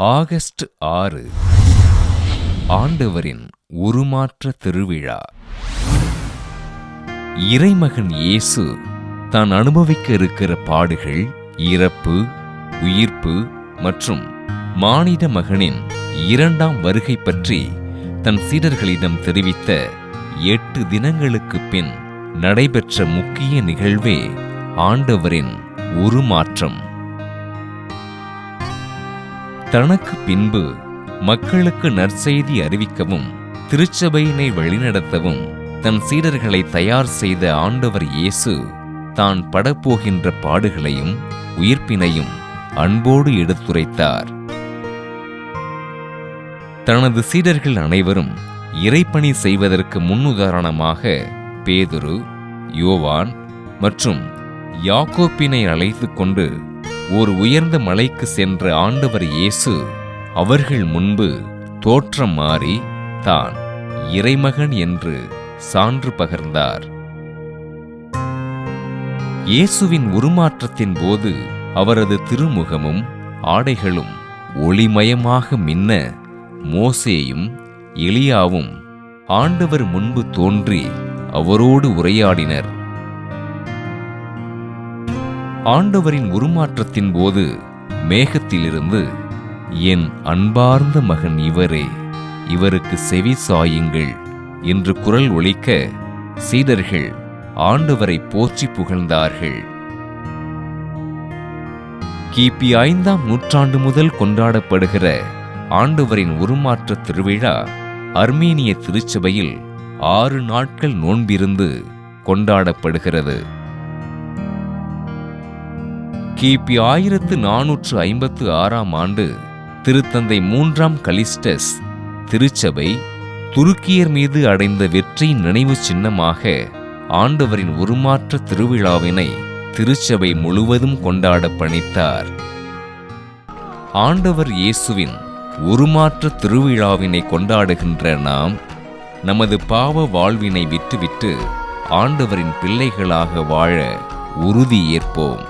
August 6 ஆண்டவரின் உருமாற்ற திருவிழா. இறைமகன் இயேசு தான் அனுபவிக்க இருக்கிற பாடுகள், இறப்பு, உயிர்ப்பு மற்றும் மானிட மகனின் இரண்டாம் வருகை பற்றி தன் சீடர்களிடம் தெரிவித்த 8 தினங்களுக்கு பின் நடைபெற்ற முக்கிய நிகழ்வே ஆண்டவரின் உருமாற்றம். தனக்கு பின்பு மக்களுக்கு நற்செய்தி அறிவிக்கவும் திருச்சபையினை வழிநடத்தவும் தன் சீடர்களை தயார் செய்த ஆண்டவர் இயேசு தான் படப்போகின்ற பாடுகளையும் உயிர்ப்பினையும் அன்போடு எடுத்துரைத்தார். தனது சீடர்கள் அனைவரும் இறைப்பணி செய்வதற்கு முன்னுதாரணமாக பேதுரு, யோவான் மற்றும் யாக்கோப்பினை அழைத்துக் கொண்டு ஒரு உயர்ந்த மலைக்கு சென்ற ஆண்டவர் இயேசு அவர்கள் முன்பு தோற்றம் மாறி தான் இறைமகன் என்று சான்று பகர்ந்தார். இயேசுவின் உருமாற்றத்தின் போது அவரது திருமுகமும் ஆடைகளும் ஒளிமயமாக மின்ன மோசேயும் எலியாவும் ஆண்டவர் முன்பு தோன்றி அவரோடு உரையாடினர். ஆண்டவரின் உருமாற்றத்தின் போது மேகத்திலிருந்து, என் அன்பார்ந்த மகன் இவரே, இவருக்கு செவி சாயுங்கள் என்று குரல் ஒலிக்க சீடர்கள் ஆண்டவரை போற்றி புகழ்ந்தார்கள். கிபி 5ஆம் நூற்றாண்டு முதல் கொண்டாடப்படுகிற ஆண்டவரின் உருமாற்ற திருவிழா அர்மேனிய திருச்சபையில் 6 நாட்கள் நோன்பிருந்து கொண்டாடப்படுகிறது. கிபி 1456ஆம் ஆண்டு திருத்தந்தை 3ஆம் கலிஸ்டஸ் திருச்சபை துருக்கியர் மீது அடைந்த வெற்றியின் நினைவு சின்னமாக ஆண்டவரின் உருமாற்ற திருவிழாவினை திருச்சபை முழுவதும் கொண்டாட பணித்தார். ஆண்டவர் இயேசுவின் உருமாற்ற திருவிழாவினை கொண்டாடுகின்ற நாம் நமது பாவ வாழ்வினை விட்டுவிட்டு ஆண்டவரின் பிள்ளைகளாக வாழ உறுதி ஏற்போம்.